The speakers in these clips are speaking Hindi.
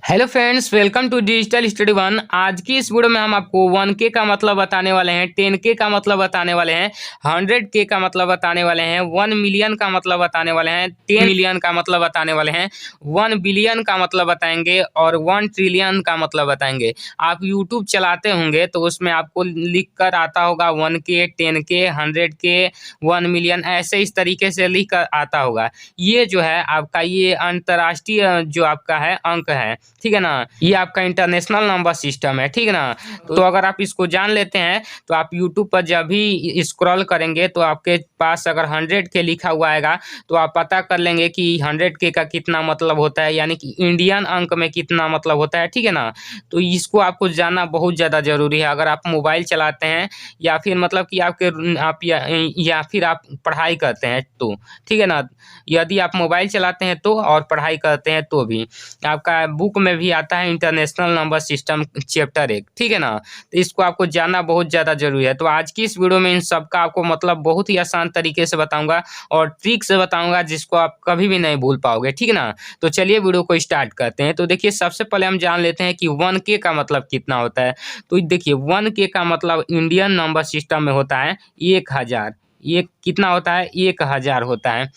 Hello friends, welcome to digital study one. आज की इस वीडियो में हम आपको 1K का मतलब बताने वाले हैं, 10K का मतलब बताने वाले हैं, 100K का मतलब बताने वाले हैं, 1 मिलियन का मतलब बताने वाले हैं, 10 मिलियन का मतलब बताने वाले हैं, 1 बिलियन का मतलब बताएंगे और 1 ट्रिलियन का मतलब बताएंगे। आप यूट्यूब चलाते होंगे तो उसमें आपको लिख कर आता होगा 1K, 10K, 100K, 1 मिलियन, ऐसे इस तरीके से लिख कर आता होगा। ये जो है आपका ये अंतर्राष्ट्रीय जो आपका है अंक है, ठीक है ना। ये आपका इंटरनेशनल नंबर सिस्टम है, ठीक है ना। तो अगर आप इसको जान लेते हैं तो आप यूट्यूब पर जब भी स्क्रॉल करेंगे तो आपके पास अगर 100K लिखा हुआ आएगा तो आप पता कर लेंगे कि 100K का कितना मतलब होता है, यानी कि इंडियन अंक में कितना मतलब होता है, ठीक है ना। तो इसको आपको जानना बहुत ज़्यादा ज़रूरी है अगर आप मोबाइल चलाते हैं या फिर मतलब कि आप या फिर आप पढ़ाई करते हैं तो, ठीक है ना। यदि आप मोबाइल चलाते हैं तो और पढ़ाई करते हैं तो भी आपका बुक में भी आता है इंटरनेशनल नंबर सिस्टम चैप्टर 1, ठीक है ना। तो इसको आपको जानना बहुत ज़्यादा ज़रूरी है। तो आज की इस वीडियो में इन सब का आपको मतलब बहुत ही आसान तरीके से बताऊंगा और ट्रिक से बताऊंगा जिसको आप कभी भी नहीं भूल पाओगे, ठीक है ना। तो चलिए वीडियो को स्टार्ट करते हैं। तो देखिए, सबसे पहले हम जान लेते हैं कि 1K का मतलब कितना होता है। तो देखिए, 1K का मतलब इंडियन नंबर सिस्टम में होता है 1000। ये कितना होता है? 1000 होता है।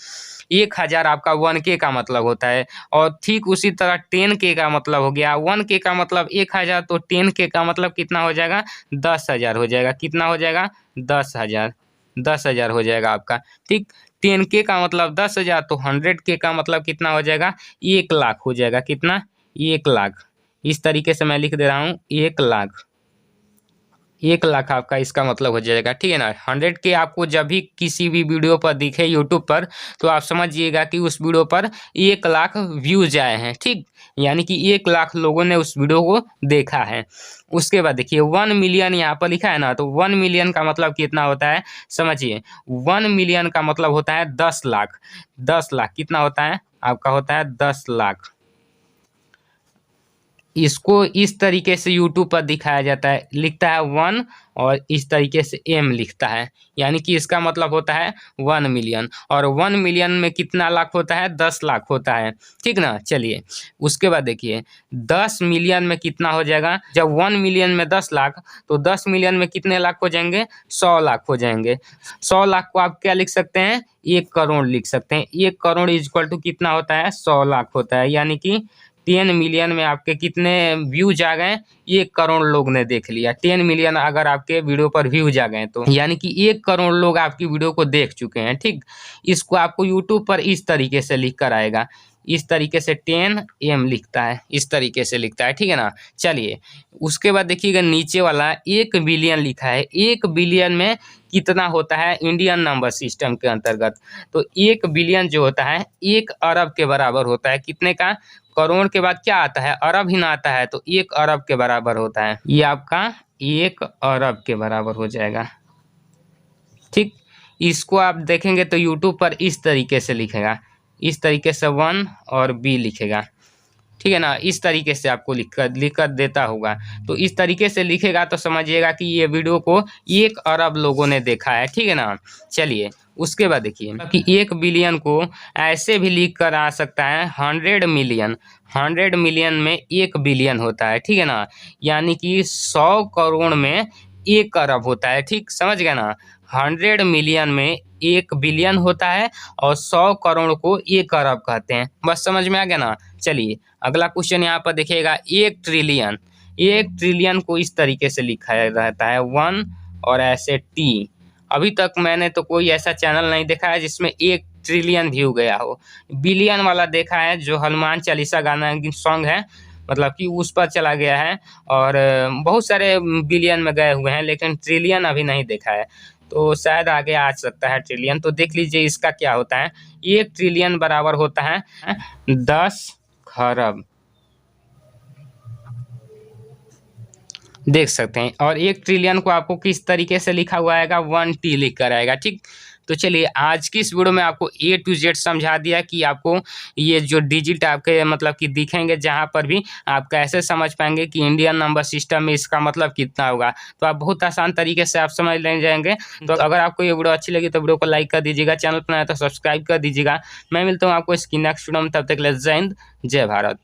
1000 आपका 1K का मतलब होता है। और ठीक उसी तरह 10K का मतलब हो गया। 1K का मतलब 1000, तो 10K का मतलब कितना हो जाएगा? 10,000 हो जाएगा। कितना हो जाएगा? 10,000। 10,000 हो जाएगा आपका, ठीक। 10K का मतलब 10,000, तो 100K का मतलब कितना हो जाएगा? 1,00,000 हो जाएगा। कितना? 1,00,000। इस तरीके से मैं लिख दे रहा हूँ, 1,00,000। 1,00,000 आपका इसका मतलब हो जाएगा, ठीक है ना। 100K आपको जब भी किसी भी वीडियो पर दिखे यूट्यूब पर तो आप समझिएगा कि उस वीडियो पर 1,00,000 व्यूज आए हैं, ठीक। यानी कि 1,00,000 लोगों ने उस वीडियो को देखा है। उसके बाद देखिए, 1 मिलियन यहाँ पर लिखा है ना, तो 1 मिलियन का मतलब कितना होता है समझिए। 1 मिलियन का मतलब होता है 10,00,000। 10,00,000 कितना होता है? आपका होता है 10,00,000। इसको इस तरीके से यूट्यूब पर दिखाया जाता है, लिखता है 1 और इस तरीके से M लिखता है, यानी कि इसका मतलब होता है 1 मिलियन। और 1 मिलियन में कितना लाख होता है? 10,00,000 होता है, ठीक ना। चलिए, उसके बाद देखिए, 10 मिलियन में कितना हो जाएगा? जब 1 मिलियन में 10,00,000, तो 10 मिलियन में कितने लाख हो जाएंगे? 100,00,000 हो जाएंगे। 100,00,000 को आप क्या लिख सकते हैं? 1 करोड़ लिख सकते हैं। 1 करोड़ इक्वल टू कितना होता है? 100,00,000 होता है। यानी कि 10 मिलियन में आपके कितने व्यूज आ गए? 1 करोड़ लोग ने देख लिया। 10 मिलियन अगर आपके वीडियो पर व्यूज आ गए तो यानी कि 1 करोड़ लोग आपकी वीडियो को देख चुके हैं, ठीक। इसको आपको यूट्यूब पर इस तरीके से लिख कर आएगा। इस तरीके से 10M लिखता है, इस तरीके से लिखता है, ठीक है ना। चलिए, उसके बाद देखिएगा नीचे वाला 1 बिलियन लिखा है। 1 बिलियन में कितना होता है इंडियन नंबर सिस्टम के अंतर्गत? तो 1 बिलियन जो होता है 1 अरब के बराबर होता है। कितने का? करोड़ के बाद क्या आता है? अरब ही ना आता है, तो 1 अरब के बराबर होता है। ये आपका 1 अरब के बराबर हो जाएगा, ठीक। इसको आप देखेंगे तो यूट्यूब पर इस तरीके से लिखेगा, इस तरीके से 1 और B लिखेगा, ठीक है ना। इस तरीके से आपको लिख कर देता होगा। तो इस तरीके से लिखेगा तो समझिएगा कि ये वीडियो को 1 अरब लोगों ने देखा है, ठीक है ना। चलिए, उसके बाद देखिए कि 1 बिलियन को ऐसे भी लिख कर आ सकता है 100 मिलियन। 100 मिलियन में 1 बिलियन होता है, ठीक है ना। यानी कि 100 करोड़ में 1 अरब होता है, ठीक। समझ गए ना। 100 मिलियन में 1 बिलियन होता है और 100 करोड़ को 1 अरब कहते हैं। बस समझ में आ गया ना। चलिए, अगला क्वेश्चन यहाँ पर देखिएगा, 1 ट्रिलियन। 1 ट्रिलियन को इस तरीके से लिखा रहता है 1 और ऐसे T। अभी तक मैंने तो कोई ऐसा चैनल नहीं देखा है जिसमें 1 ट्रिलियन व्यू गया हो। बिलियन वाला देखा है, जो हनुमान चालीसा गाना सॉन्ग है, मतलब कि उस पर चला गया है। और बहुत सारे बिलियन में गए हुए हैं, लेकिन ट्रिलियन अभी नहीं देखा है। तो शायद आगे आ सकता है ट्रिलियन। तो देख लीजिए इसका क्या होता है। 1 ट्रिलियन बराबर होता है 10 खरब, देख सकते हैं। और 1 ट्रिलियन को आपको किस तरीके से लिखा हुआ आएगा? 1T लिख कर आएगा, ठीक। तो चलिए, आज की इस वीडियो में आपको A to Z समझा दिया कि आपको ये जो डिजिट आपके मतलब कि दिखेंगे जहाँ पर भी, आप कैसे समझ पाएंगे कि इंडियन नंबर सिस्टम में इसका मतलब कितना होगा। तो आप बहुत आसान तरीके से आप समझ ले जाएंगे। तो अगर आपको ये वीडियो अच्छी लगी तो वीडियो को लाइक कर दीजिएगा, चैनल पर नया तो सब्सक्राइब कर दीजिएगा। मैं मिलता हूँ आपको इसकी नेक्स्ट वीडियो में, तब तक के लिए जय हिंद, जय भारत।